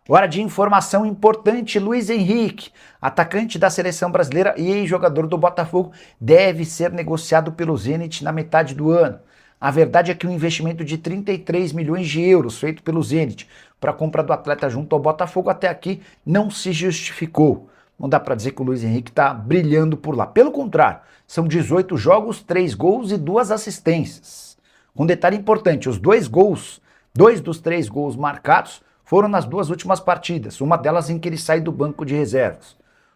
Hora de informação importante, Luiz Henrique, atacante da seleção brasileira e ex-jogador do Botafogo, deve ser negociado pelo Zenit na metade do ano. A verdade é que o investimento de 33 milhões de euros feito pelo Zenit para a compra do atleta junto ao Botafogo até aqui não se justificou. Não dá para dizer que o Luiz Henrique está brilhando por lá. Pelo contrário, são 18 jogos, 3 gols e 2 assistências. Um detalhe importante, os 2 dos 3 gols marcados foram nas 2 últimas partidas, uma delas em que ele sai do banco de reservas.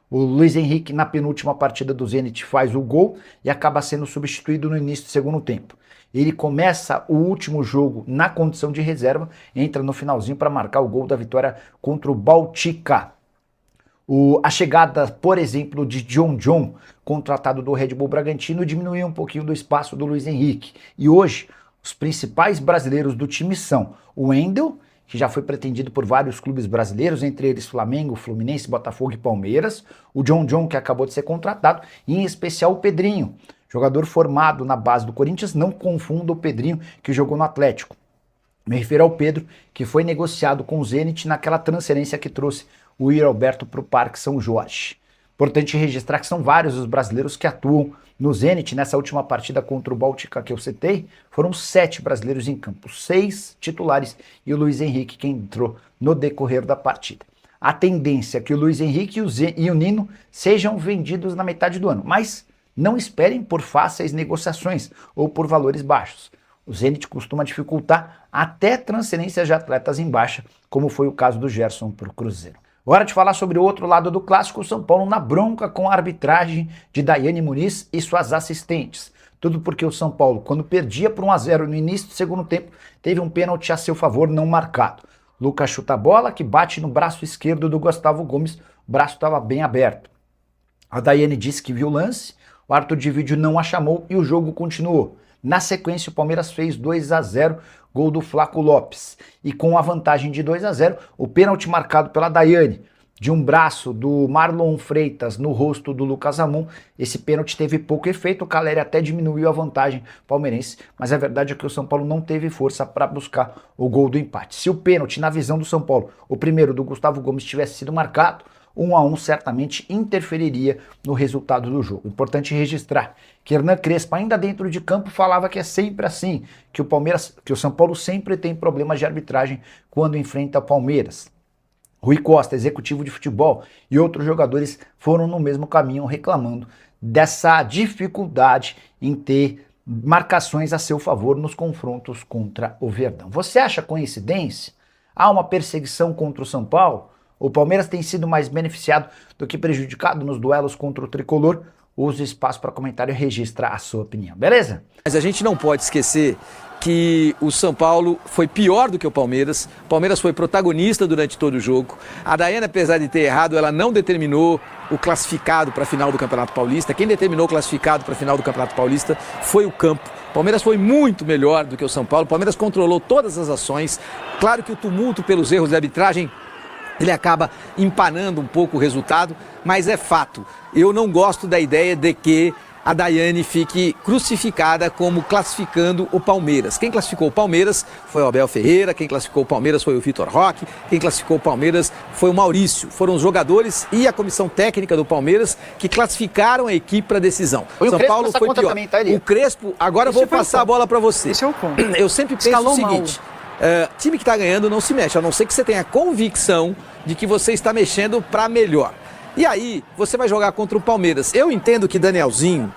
O Luiz Henrique, na penúltima partida do Zenit, faz o gol e acaba sendo substituído no início do segundo tempo. Ele começa o último jogo na condição de reserva, entra no finalzinho para marcar o gol da vitória contra o Baltica. A chegada, por exemplo, de John, contratado do Red Bull Bragantino, diminuiu um pouquinho do espaço do Luiz Henrique. E hoje, os principais brasileiros do time são o Wendel, que já foi pretendido por vários clubes brasileiros, entre eles Flamengo, Fluminense, Botafogo e Palmeiras, o John, que acabou de ser contratado, e em especial o Pedrinho, jogador formado na base do Corinthians. Não confunda o Pedrinho que jogou no Atlético. Me refiro ao Pedro, que foi negociado com o Zenit naquela transferência que trouxe o Yuri Alberto para o Parque São Jorge. Importante registrar que são vários os brasileiros que atuam no Zenit. Nessa última partida contra o Baltica que eu citei, foram 7 brasileiros em campo, 6 titulares e o Luiz Henrique quem entrou no decorrer da partida. A tendência é que o Luiz Henrique e o Nino sejam vendidos na metade do ano, mas não esperem por fáceis negociações ou por valores baixos. O Zenit costuma dificultar até transferências de atletas em baixa, como foi o caso do Gerson para o Cruzeiro. Hora de falar sobre o outro lado do clássico, o São Paulo na bronca com a arbitragem de Daiane Muniz e suas assistentes. Tudo porque o São Paulo, quando perdia por 1-0 no início do segundo tempo, teve um pênalti a seu favor não marcado. Lucas chuta a bola, que bate no braço esquerdo do Gustavo Gomes, o braço estava bem aberto. A Daiane disse que viu o lance, o árbitro de vídeo não a chamou e o jogo continuou. Na sequência, o Palmeiras fez 2-0, gol do Flaco Lopes. E com a vantagem de 2-0, o pênalti marcado pela Daiane, de um braço do Marlon Freitas no rosto do Lucas Ramon, esse pênalti teve pouco efeito, o Caleri até diminuiu a vantagem palmeirense, mas a verdade é que o São Paulo não teve força para buscar o gol do empate. Se o pênalti, na visão do São Paulo, o primeiro do Gustavo Gomes, tivesse sido marcado, 1-1 certamente interferiria no resultado do jogo. Importante registrar que Hernan Crespo, ainda dentro de campo, falava que é sempre assim, que o São Paulo sempre tem problemas de arbitragem quando enfrenta o Palmeiras. Rui Costa, executivo de futebol, e outros jogadores foram no mesmo caminho reclamando dessa dificuldade em ter marcações a seu favor nos confrontos contra o Verdão. Você acha coincidência? Há uma perseguição contra o São Paulo? O Palmeiras tem sido mais beneficiado do que prejudicado nos duelos contra o Tricolor? Use o espaço para comentário e registra a sua opinião, beleza? Mas a gente não pode esquecer que o São Paulo foi pior do que o Palmeiras. O Palmeiras foi protagonista durante todo o jogo. A Daiane, apesar de ter errado, ela não determinou o classificado para a final do Campeonato Paulista. Quem determinou o classificado para a final do Campeonato Paulista foi o campo. O Palmeiras foi muito melhor do que o São Paulo. O Palmeiras controlou todas as ações. Claro que o tumulto pelos erros de arbitragem ele acaba empanando um pouco o resultado, mas é fato. Eu não gosto da ideia de que a Daiane fique crucificada como classificando o Palmeiras. Quem classificou o Palmeiras foi o Abel Ferreira, quem classificou o Palmeiras foi o Vitor Roque, quem classificou o Palmeiras foi o Maurício. Foram os jogadores e a comissão técnica do Palmeiras que classificaram a equipe para a decisão. São Paulo foi pior. Também, tá, o Crespo, agora eu vou passar a bola para você. Esse é o ponto. Eu sempre penso o seguinte... time que está ganhando não se mexe, a não ser que você tenha convicção de que você está mexendo para melhor. E aí, você vai jogar contra o Palmeiras. Eu entendo que Danielzinho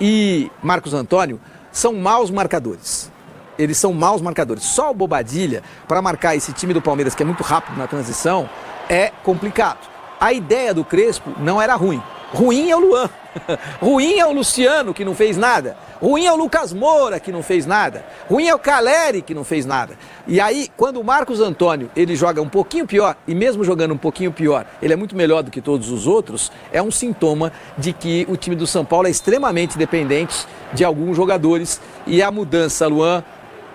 e Marcos Antônio são maus marcadores. Eles são maus marcadores. Só o Bobadilha, para marcar esse time do Palmeiras, que é muito rápido na transição, é complicado. A ideia do Crespo não era ruim. Ruim é o Luan. Ruim é o Luciano, que não fez nada. Ruim é o Lucas Moura, que não fez nada. Ruim é o Caleri, que não fez nada. E aí, quando o Marcos Antônio, ele joga um pouquinho pior, e mesmo jogando um pouquinho pior, ele é muito melhor do que todos os outros, é um sintoma de que o time do São Paulo é extremamente dependente de alguns jogadores. E a mudança, Luan,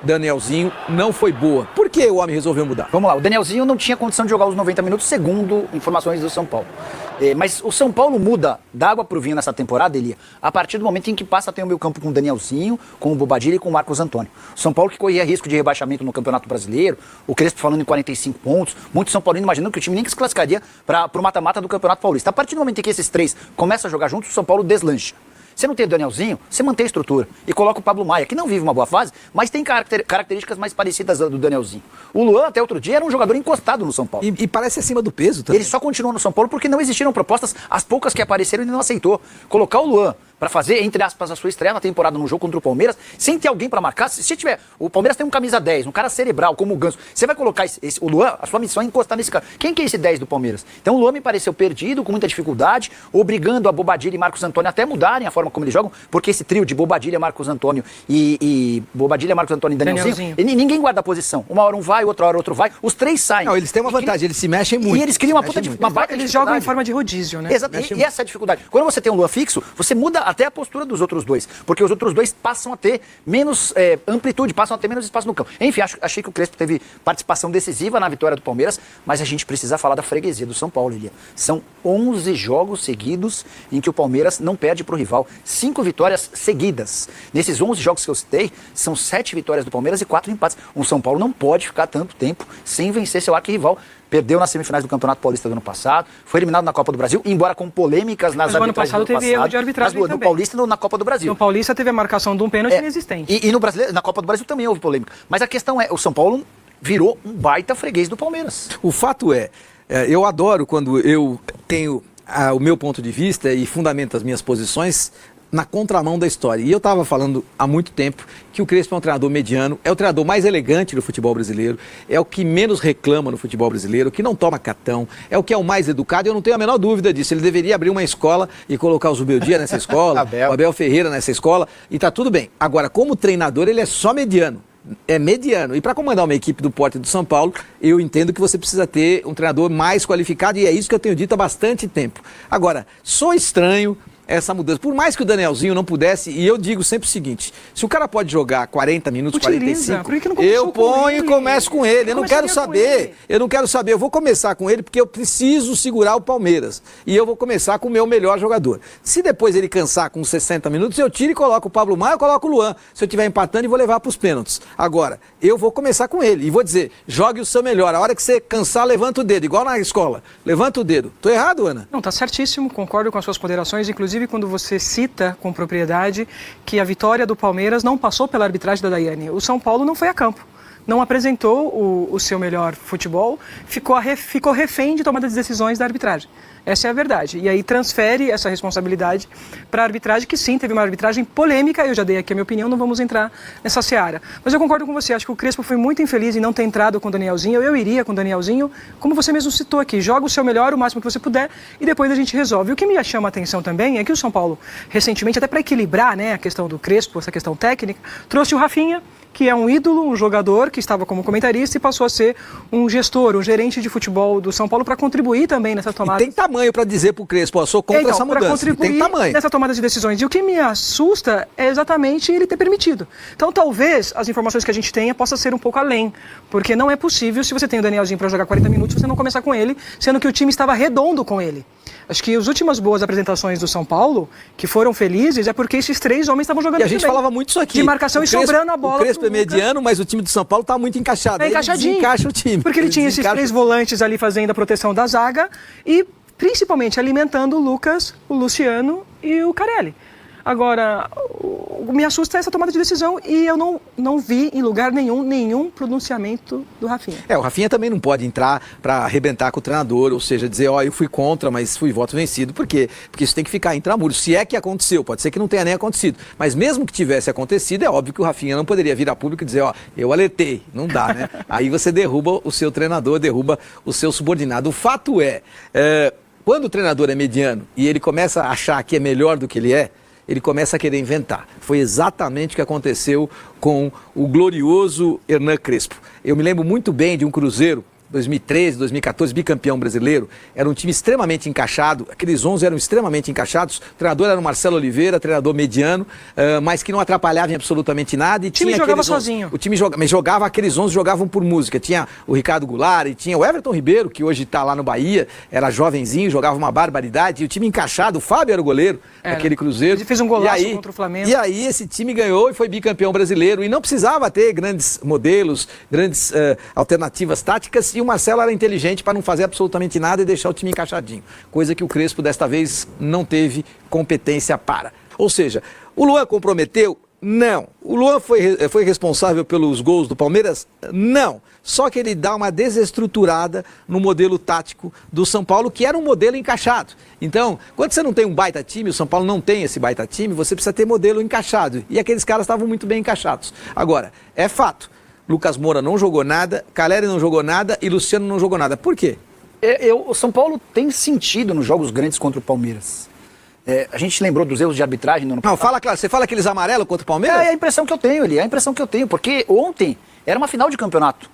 Danielzinho, não foi boa. Por que o homem resolveu mudar? Vamos lá, o Danielzinho não tinha condição de jogar os 90 minutos, segundo informações do São Paulo. Mas o São Paulo muda da água pro vinho nessa temporada, Elia, a partir do momento em que passa a ter o meio campo com o Danielzinho, com o Bobadilla e com o Marcos Antônio. O São Paulo que corria risco de rebaixamento no Campeonato Brasileiro, o Crespo falando em 45 pontos, muitos São Paulinos imaginando que o time nem se classificaria para o mata-mata do Campeonato Paulista. A partir do momento em que esses três começam a jogar juntos, o São Paulo deslancha. Você não tem o Danielzinho, você mantém a estrutura e coloca o Pablo Maia, que não vive uma boa fase, mas tem características mais parecidas do Danielzinho. O Luan, até outro dia, era um jogador encostado no São Paulo. E parece acima do peso também. Ele só continuou no São Paulo porque não existiram propostas, as poucas que apareceram ele não aceitou. Colocar o Luan para fazer, entre aspas, a sua estreia na temporada no jogo contra o Palmeiras, sem ter alguém para marcar. Se tiver, o Palmeiras tem um camisa 10, um cara cerebral, como o Ganso. Você vai colocar o Luan, a sua missão é encostar nesse cara. Quem que é esse 10 do Palmeiras? Então o Luan me pareceu perdido, com muita dificuldade, obrigando a Bobadilla e Marcos Antônio até mudarem a forma como eles jogam, porque esse trio de Bobadilla, Marcos Antônio e Bobadilla, Marcos Antônio e Danielzinho, ninguém guarda a posição. Uma hora um vai, outra hora outro vai, os três saem. Não, eles têm uma vantagem, eles se mexem muito. E eles criam uma baita dificuldade. Eles jogam em forma de rodízio, né? Exato, e essa é a dificuldade. Quando você tem um Luan fixo, você muda até a postura dos outros dois, porque os outros dois passam a ter menos amplitude, passam a ter menos espaço no campo. Enfim, achei que o Crespo teve participação decisiva na vitória do Palmeiras, mas a gente precisa falar da freguesia do São Paulo, Lilia. São 11 jogos seguidos em que o Palmeiras não perde para o rival. 5 vitórias seguidas. Nesses 11 jogos que eu citei, são 7 vitórias do Palmeiras e 4 empates. O São Paulo não pode ficar tanto tempo sem vencer seu arquirrival. Perdeu nas semifinais do Campeonato Paulista do ano passado, foi eliminado na Copa do Brasil, embora com polêmicas nas arbitragens do ano passado. Teve erro de arbitragem mas no Paulista e na Copa do Brasil. No Paulista teve a marcação de um pênalti inexistente. E no Brasileiro, na Copa do Brasil também houve polêmica. Mas a questão é, o São Paulo virou um baita freguês do Palmeiras. O fato é, eu adoro quando eu tenho o meu ponto de vista e fundamento as minhas posições na contramão da história. E eu estava falando há muito tempo que o Crespo é um treinador mediano, é o treinador mais elegante do futebol brasileiro, é o que menos reclama no futebol brasileiro, que não toma cartão, é o que é o mais educado, e eu não tenho a menor dúvida disso. Ele deveria abrir uma escola e colocar o Zubeldia nessa escola, o Abel Ferreira nessa escola, e tá tudo bem. Agora, como treinador, ele é só mediano. É mediano. E para comandar uma equipe do porte do São Paulo, eu entendo que você precisa ter um treinador mais qualificado, e é isso que eu tenho dito há bastante tempo. Agora, sou estranho essa mudança. Por mais que o Danielzinho não pudesse, e eu digo sempre o seguinte, se o cara pode jogar 40 minutos, Utiliza. 45, Por que não eu ponho e começo com ele. Eu não quero saber. Eu vou começar com ele porque eu preciso segurar o Palmeiras. E eu vou começar com o meu melhor jogador. Se depois ele cansar com 60 minutos, eu tiro e coloco o Pablo Maia, eu coloco o Luan. Se eu estiver empatando, eu vou levar para os pênaltis. Agora, eu vou começar com ele e vou dizer, jogue o seu melhor. A hora que você cansar, levanta o dedo, igual na escola. Levanta o dedo. Tô errado, Ana? Não, tá certíssimo, concordo com as suas ponderações, inclusive quando você cita com propriedade que a vitória do Palmeiras não passou pela arbitragem da Daiane. O São Paulo não foi a campo, não apresentou o seu melhor futebol, ficou refém de tomada de decisões da arbitragem. Essa é a verdade. E aí transfere essa responsabilidade para a arbitragem, que sim, teve uma arbitragem polêmica, eu já dei aqui a minha opinião, não vamos entrar nessa seara. Mas eu concordo com você, acho que o Crespo foi muito infeliz em não ter entrado com o Danielzinho, eu iria com o Danielzinho, como você mesmo citou aqui, joga o seu melhor, o máximo que você puder, e depois a gente resolve. O que me chama a atenção também é que o São Paulo, recentemente, até para equilibrar, né, a questão do Crespo, essa questão técnica, trouxe o Rafinha, que é um ídolo, um jogador que estava como comentarista e passou a ser um gestor, um gerente de futebol do São Paulo para contribuir também nessa tomada. E tem tamanho para dizer para o Crespo, sou contra essa mudança. Contribuir tem tamanho nessa tomada de decisões. E o que me assusta é exatamente ele ter permitido. Então talvez as informações que a gente tenha possa ser um pouco além, porque não é possível, se você tem o Danielzinho para jogar 40 minutos, você não começar com ele, sendo que o time estava redondo com ele. Acho que as últimas boas apresentações do São Paulo, que foram felizes, é porque esses três homens estavam jogando bem. E a gente falava muito isso aqui. De marcação e sobrando a bola. O Crespo é mediano, mas o time do São Paulo está muito encaixado. Encaixadinho. Ele desencaixa o time. Porque ele tinha esses três volantes ali fazendo a proteção da zaga e principalmente alimentando o Lucas, o Luciano e o Carelli. Agora, me assusta essa tomada de decisão e eu não vi em lugar nenhum pronunciamento do Rafinha. O Rafinha também não pode entrar para arrebentar com o treinador, ou seja, dizer, eu fui contra, mas fui voto vencido. Por quê? Porque isso tem que ficar intramuros. Se é que aconteceu, pode ser que não tenha nem acontecido. Mas mesmo que tivesse acontecido, é óbvio que o Rafinha não poderia vir a público e dizer, eu alertei. Não dá, né? Aí você derruba o seu treinador, derruba o seu subordinado. O fato é, quando o treinador é mediano e ele começa a achar que é melhor do que ele começa a querer inventar. Foi exatamente o que aconteceu com o glorioso Hernan Crespo. Eu me lembro muito bem de um Cruzeiro 2013, 2014, bicampeão brasileiro, era um time extremamente encaixado, aqueles 11 eram extremamente encaixados, o treinador era o Marcelo Oliveira, treinador mediano, mas que não atrapalhava em absolutamente nada. E o time jogava sozinho. Mas jogava, aqueles 11 jogavam por música, tinha o Ricardo Goulart, e tinha o Everton Ribeiro, que hoje está lá no Bahia, era jovenzinho, jogava uma barbaridade, e o time encaixado, o Fábio era o goleiro daquele Cruzeiro. Ele fez um golaço contra o Flamengo. E aí esse time ganhou e foi bicampeão brasileiro, e não precisava ter grandes modelos, grandes alternativas táticas, e o Marcelo era inteligente para não fazer absolutamente nada e deixar o time encaixadinho. Coisa que o Crespo desta vez não teve competência para. Ou seja, o Luan comprometeu? Não. O Luan foi responsável pelos gols do Palmeiras? Não. Só que ele dá uma desestruturada no modelo tático do São Paulo, que era um modelo encaixado. Então, quando você não tem um baita time, o São Paulo não tem esse baita time, você precisa ter modelo encaixado. E aqueles caras estavam muito bem encaixados. Agora, é fato. Lucas Moura não jogou nada, Caleri não jogou nada e Luciano não jogou nada. Por quê? O São Paulo tem sentido nos jogos grandes contra o Palmeiras. A gente lembrou dos erros de arbitragem no ano passado. Não, fala claro, você fala aqueles amarelos contra o Palmeiras? É a impressão que eu tenho, Eli, é a impressão que eu tenho, porque ontem era uma final de campeonato.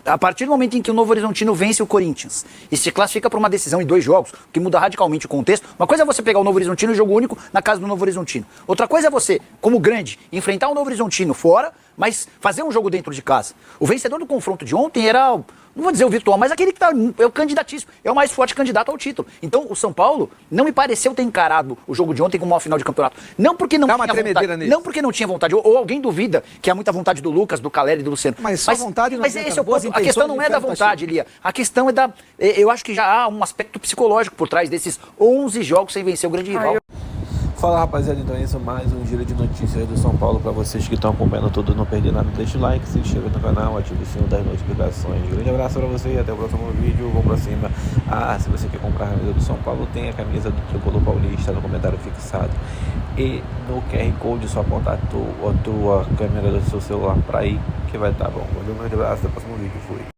A partir do momento em que o Novo Horizontino vence o Corinthians e se classifica para uma decisão em 2 jogos, que muda radicalmente o contexto, uma coisa é você pegar o Novo Horizontino e jogo único na casa do Novo Horizontino. Outra coisa é você, como grande, enfrentar o Novo Horizontino fora, mas fazer um jogo dentro de casa. O vencedor do confronto de ontem era, não vou dizer o virtual, mas aquele que é o candidatíssimo, é o mais forte candidato ao título. Então o São Paulo não me pareceu ter encarado o jogo de ontem como uma final de campeonato. Não porque não tinha vontade, não porque não tinha vontade, ou alguém duvida que há muita vontade do Lucas, do Caleri e do Luciano. Mas só vontade não. Mas esse é o ponto. A questão não é da vontade, Lia. A questão é da... Eu acho que já há um aspecto psicológico por trás desses 11 jogos sem vencer o grande rival. Fala, rapaziada, então esse é mais um giro de notícias do São Paulo para vocês que estão acompanhando tudo, não perder nada, deixa o like, se inscreva no canal, ative o sininho das notificações. Um grande abraço para você e até o próximo vídeo, vamos pra cima. Se você quer comprar a camisa do São Paulo, tem a camisa do Tricolor Paulista no comentário fixado e no QR Code, só apontar a tua câmera do seu celular para aí que vai estar bom. Um grande abraço, até o próximo vídeo, fui.